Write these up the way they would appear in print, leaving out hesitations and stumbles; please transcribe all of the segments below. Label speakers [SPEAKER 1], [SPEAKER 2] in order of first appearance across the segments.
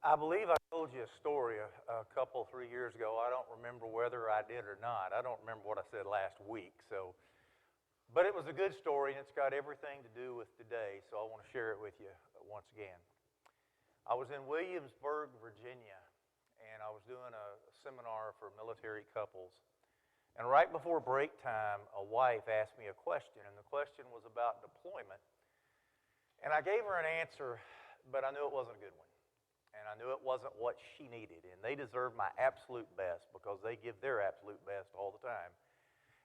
[SPEAKER 1] I believe I told you a story a couple, 3 years ago. I don't remember whether I did or not. I don't remember what I said last week. But it was a good story, and it's got everything to do with today, so I want to share it with you once again. I was in Williamsburg, Virginia, and I was doing a seminar for military couples. And right before break time, a wife asked me a question, and the question was about deployment. And I gave her an answer, but I knew it wasn't a good one. And I knew it wasn't what she needed. And they deserve my absolute best because they give their absolute best all the time.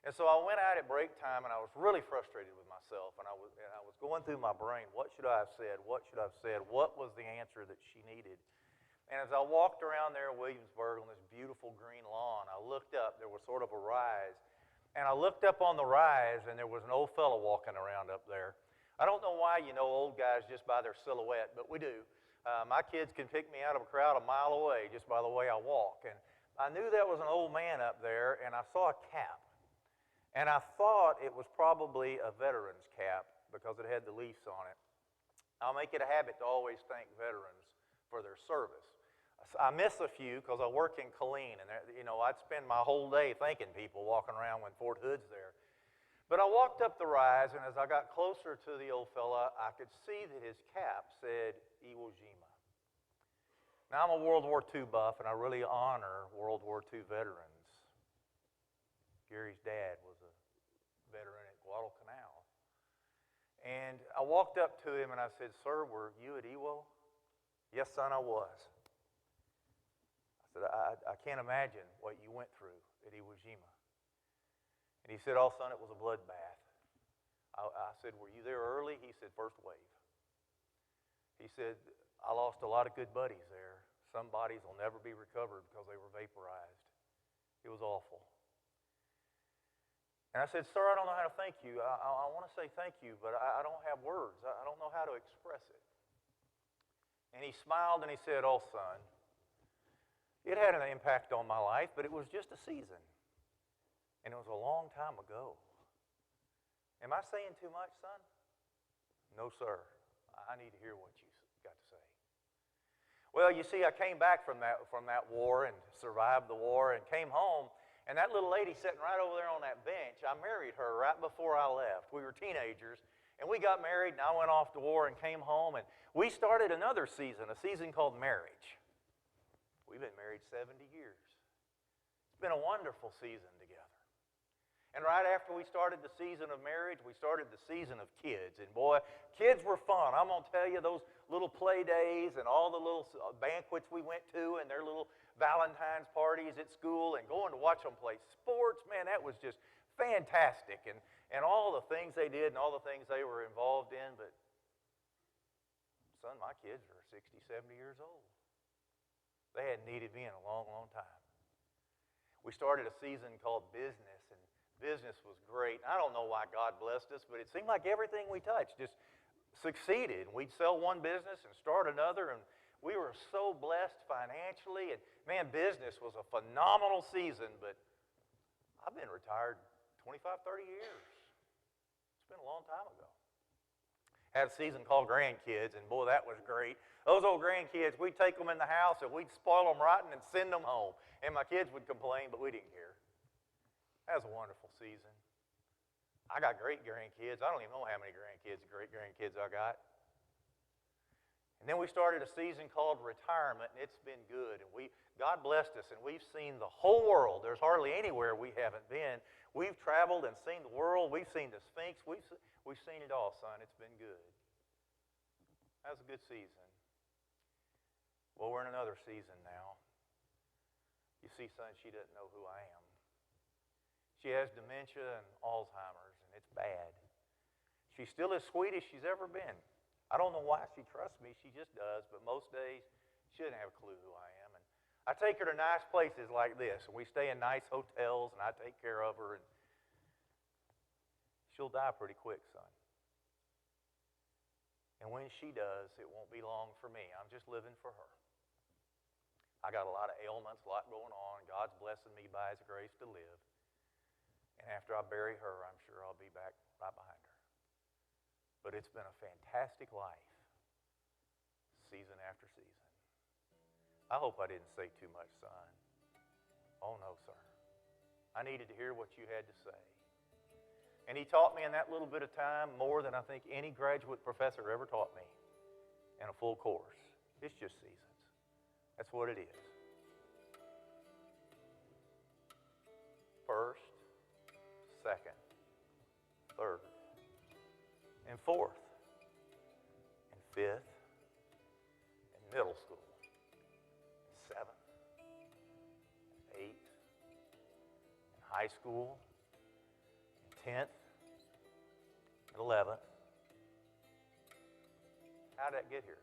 [SPEAKER 1] And so I went out at break time, and I was really frustrated with myself. And I was going through my brain, what should I have said? What should I have said? What was the answer that she needed? And as I walked around there in Williamsburg on this beautiful green lawn, I looked up. There was sort of a rise. And I looked up on the rise, and there was an old fellow walking around up there. I don't know why you know old guys just by their silhouette, but we do. My kids can pick me out of a crowd a mile away just by the way I walk. And I knew that was an old man up there, and I saw a cap. And I thought it was probably a veteran's cap because it had the leaves on it. I'll make it a habit to always thank veterans for their service. I miss a few because I work in Killeen, and I'd spend my whole day thanking people walking around when Fort Hood's there. But I walked up the rise, and as I got closer to the old fella, I could see that his cap said Iwo Jima. Now, I'm a World War II buff, and I really honor World War II veterans. Gary's dad was a veteran at Guadalcanal. And I walked up to him, and I said, "Sir, were you at Iwo?" "Yes, son, I was." I said, I can't imagine what you went through at Iwo Jima. And he said, "Oh, son, it was a bloodbath." I said, "Were you there early?" He said, "First wave." He said, "I lost a lot of good buddies there. Some bodies will never be recovered because they were vaporized. It was awful." And I said, "Sir, I don't know how to thank you. I want to say thank you, but I don't have words. I don't know how to express it." And he smiled and he said, "Oh, son, it had an impact on my life, but it was just a season. And it was a long time ago." Am I saying too much, son? No, sir. I need to hear what you got to say. Well, you see, I came back from that war and survived the war and came home, and that little lady sitting right over there on that bench, I married her right before I left. We were teenagers, and we got married, and I went off to war and came home, and we started another season, a season called marriage. We've been married 70 years. It's been a wonderful season together. And right after we started the season of marriage, we started the season of kids. And boy, kids were fun. I'm going to tell you, those little play days and all the little banquets we went to and their little Valentine's parties at school and going to watch them play sports, man, that was just fantastic. And all the things they did and all the things they were involved in. But, son, my kids are 60, 70 years old. They hadn't needed me in a long, long time. We started a season called business, and business was great. I don't know why God blessed us, but it seemed like everything we touched just succeeded. We'd sell one business and start another, and we were so blessed financially. And man, business was a phenomenal season, but I've been retired 25, 30 years. It's been a long time ago. Had a season called grandkids, and boy, that was great. Those old grandkids, we'd take them in the house, and we'd spoil them rotten and send them home. And my kids would complain, but we didn't care. That was a wonderful season. I got great grandkids. I don't even know how many great-grandkids I got. And then we started a season called retirement, and it's been good. And God blessed us, and we've seen the whole world. There's hardly anywhere we haven't been. We've traveled and seen the world. We've seen the Sphinx. We've seen it all, son. It's been good. That was a good season. Well, we're in another season now. You see, son, she doesn't know who I am. She has dementia and Alzheimer's, and it's bad. She's still as sweet as she's ever been. I don't know why she trusts me. She just does, but most days she doesn't have a clue who I am. And I take her to nice places like this, and we stay in nice hotels, and I take care of her, and she'll die pretty quick, son. And when she does, it won't be long for me. I'm just living for her. I got a lot of ailments, a lot going on. God's blessing me by His grace to live. And after I bury her, I'm sure I'll be back right behind her. But it's been a fantastic life, season after season. I hope I didn't say too much, son. Oh, no, sir. I needed to hear what you had to say. And he taught me in that little bit of time more than I think any graduate professor ever taught me in a full course. It's just seasons. That's what it is. First, second, third, and fourth, and fifth, and middle school, and seventh, and eighth, and high school, and 10th, and 11th. How did that get here?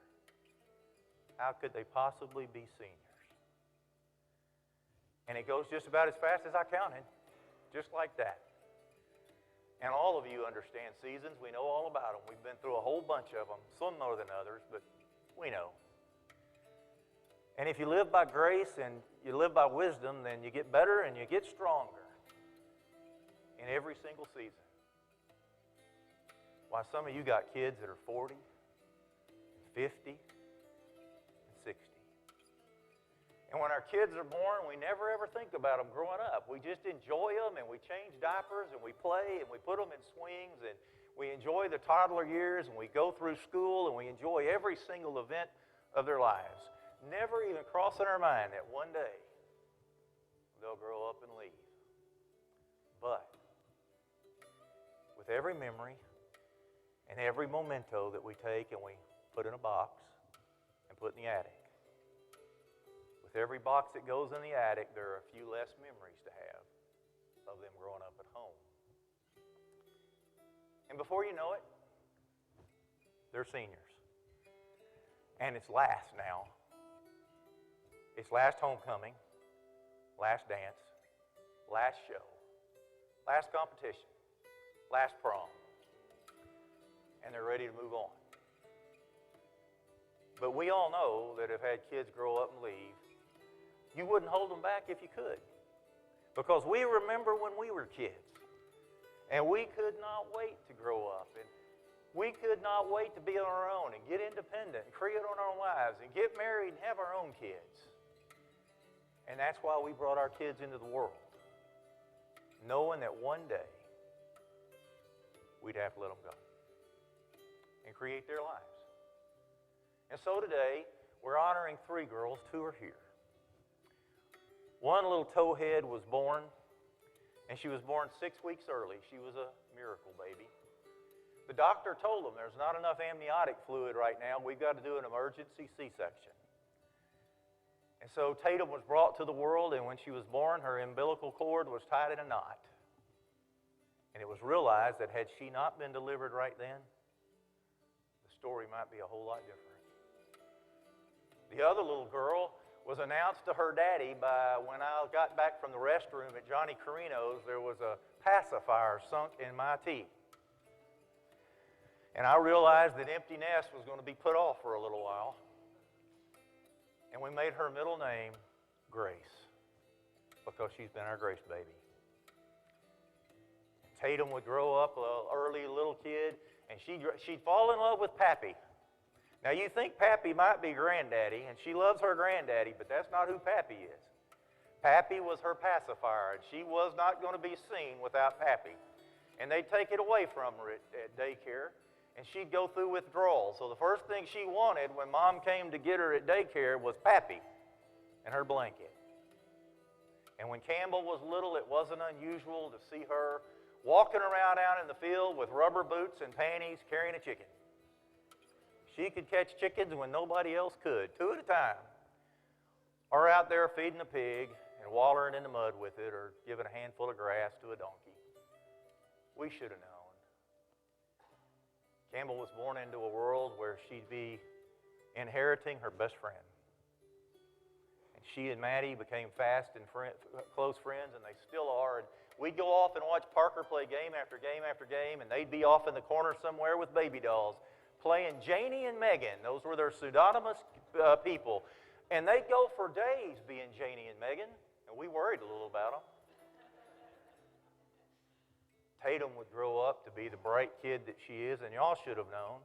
[SPEAKER 1] How could they possibly be seniors? And it goes just about as fast as I counted, just like that. And all of you understand seasons. We know all about them. We've been through a whole bunch of them, some more than others, but we know. And if you live by grace and you live by wisdom, then you get better and you get stronger in every single season. Why, some of you got kids that are 40, 50, and 60. And when our kids are born, we never ever think about them growing up. We just enjoy them, and we change diapers, and we play, and we put them in swings, and we enjoy the toddler years, and we go through school, and we enjoy every single event of their lives. Never even crossing our mind that one day they'll grow up and leave. But with every memory and every memento that we take and we put in a box and put in the attic, with every box that goes in the attic, there are a few less memories to have of them growing up at home. And before you know it, they're seniors. And it's last now. It's last homecoming, last dance, last show, last competition, last prom. And they're ready to move on. But we all know that if had kids grow up and leave, you wouldn't hold them back if you could. Because we remember when we were kids. And we could not wait to grow up. And we could not wait to be on our own and get independent and create our own lives and get married and have our own kids. And that's why we brought our kids into the world, knowing that one day we'd have to let them go and create their lives. And so today, we're honoring 3 girls. 2 are here. One little towhead was born, and she was born 6 weeks early. She was a miracle baby. The doctor told them there's not enough amniotic fluid right now. We've got to do an emergency C-section. And so Tatum was brought to the world, and when she was born, her umbilical cord was tied in a knot. And it was realized that had she not been delivered right then, the story might be a whole lot different. The other little girl was announced to her daddy by when I got back from the restroom at Johnny Carino's, there was a pacifier sunk in my teeth. And I realized that empty nest was going to be put off for a little while. And we made her middle name Grace, because she's been our Grace baby. Tatum would grow up an early little kid, and she'd fall in love with Pappy. Now, you think Pappy might be Granddaddy, and she loves her Granddaddy, but that's not who Pappy is. Pappy was her pacifier, and she was not going to be seen without Pappy. And they'd take it away from her at daycare, and she'd go through withdrawal. So the first thing she wanted when Mom came to get her at daycare was Pappy and her blanket. And when Campbell was little, it wasn't unusual to see her walking around out in the field with rubber boots and panties carrying a chicken. She could catch chickens when nobody else could, 2 at a time. Or out there feeding a pig and wallering in the mud with it, or giving a handful of grass to a donkey. We should have known. Campbell was born into a world where she'd be inheriting her best friend. And she and Maddie became fast and close friends, and they still are. And we'd go off and watch Parker play game after game after game, and they'd be off in the corner somewhere with baby dolls, playing Janie and Megan. Those were their pseudonymous people. And they'd go for days being Janie and Megan, and we worried a little about them. Tatum would grow up to be the bright kid that she is, and y'all should have known.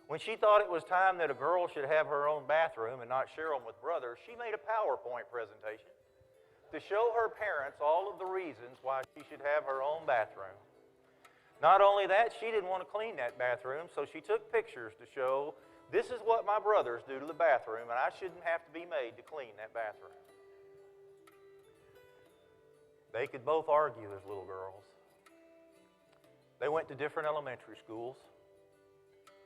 [SPEAKER 1] When she thought it was time that a girl should have her own bathroom and not share them with brothers, she made a PowerPoint presentation to show her parents all of the reasons why she should have her own bathroom. Not only that, she didn't want to clean that bathroom, so she took pictures to show, this is what my brothers do to the bathroom, and I shouldn't have to be made to clean that bathroom. They could both argue as little girls. They went to different elementary schools.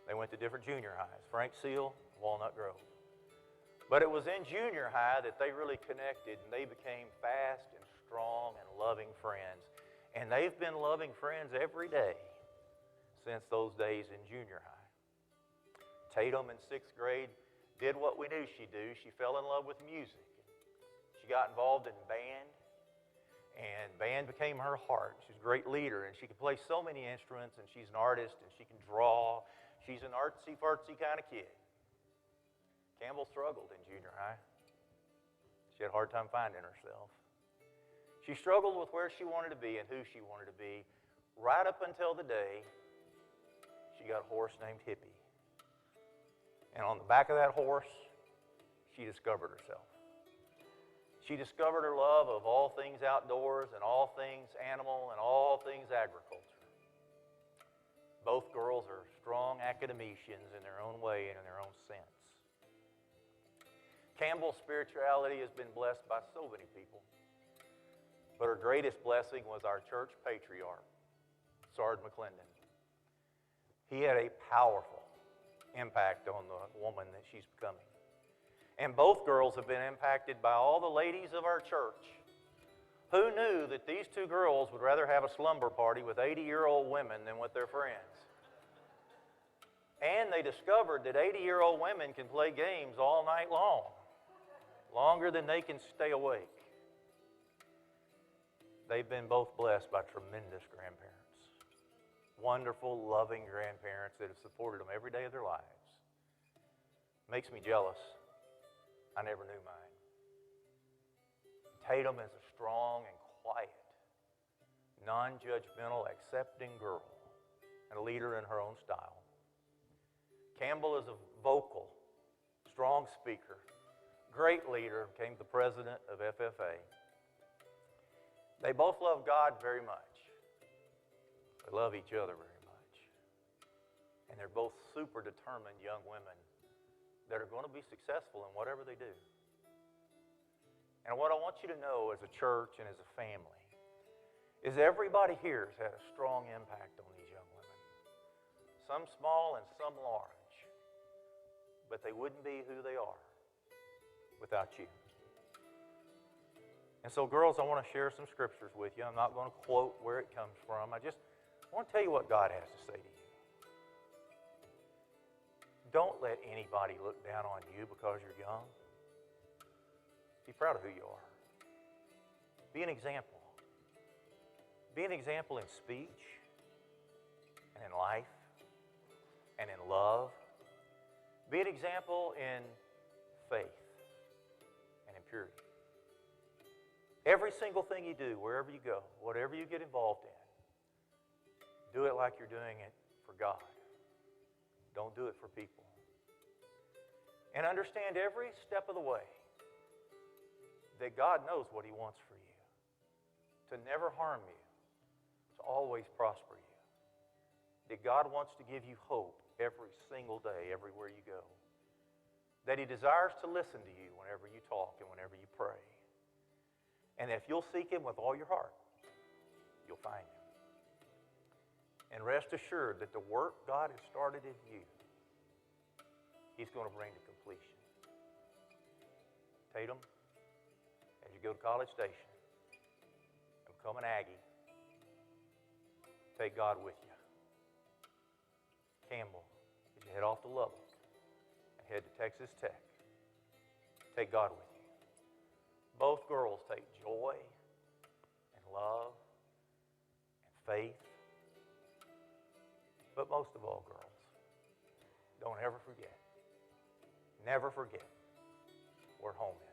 [SPEAKER 1] They went to different junior highs, Frank Seal, Walnut Grove. But it was in junior high that they really connected, and they became fast and strong and loving friends. And they've been loving friends every day since those days in junior high. Tatum in 6th grade did what we knew she'd do. She fell in love with music. She got involved in band, and band became her heart. She's a great leader, and she can play so many instruments, and she's an artist, and she can draw. She's an artsy-fartsy kind of kid. Campbell struggled in junior high. She had a hard time finding herself. She struggled with where she wanted to be and who she wanted to be, right up until the day she got a horse named Hippie. And on the back of that horse, she discovered herself. She discovered her love of all things outdoors and all things animal and all things agriculture. Both girls are strong academicians in their own way and in their own sense. Campbell's spirituality has been blessed by so many people. But her greatest blessing was our church patriarch, Sergeant McClendon. He had a powerful impact on the woman that she's becoming. And both girls have been impacted by all the ladies of our church. Who knew that these two girls would rather have a slumber party with 80-year-old women than with their friends? And they discovered that 80-year-old women can play games all night long, longer than they can stay awake. They've been both blessed by tremendous grandparents. Wonderful, loving grandparents that have supported them every day of their lives. Makes me jealous. I never knew mine. Tatum is a strong and quiet, non-judgmental, accepting girl and a leader in her own style. Campbell is a vocal, strong speaker, great leader, became the president of FFA. They both love God very much. They love each other very much. And they're both super determined young women that are going to be successful in whatever they do. And what I want you to know as a church and as a family is everybody here has had a strong impact on these young women. Some small and some large. But they wouldn't be who they are without you. And so, girls, I want to share some scriptures with you. I'm not going to quote where it comes from. I just want to tell you what God has to say to you. Don't let anybody look down on you because you're young. Be proud of who you are. Be an example. Be an example in speech and in life and in love. Be an example in faith and in purity. Every single thing you do, wherever you go, whatever you get involved in, do it like you're doing it for God. Don't do it for people. And understand every step of the way that God knows what He wants for you. To never harm you. To always prosper you. That God wants to give you hope every single day, everywhere you go. That He desires to listen to you whenever you talk and whenever you pray. And if you'll seek Him with all your heart, you'll find Him. And rest assured that the work God has started in you, He's going to bring to completion. Tatum, as you go to College Station and become an Aggie, take God with you. Campbell, as you head off to Lubbock and head to Texas Tech, take God with you. Both girls take joy and love and faith. But most of all, girls, don't ever forget, never forget where home is.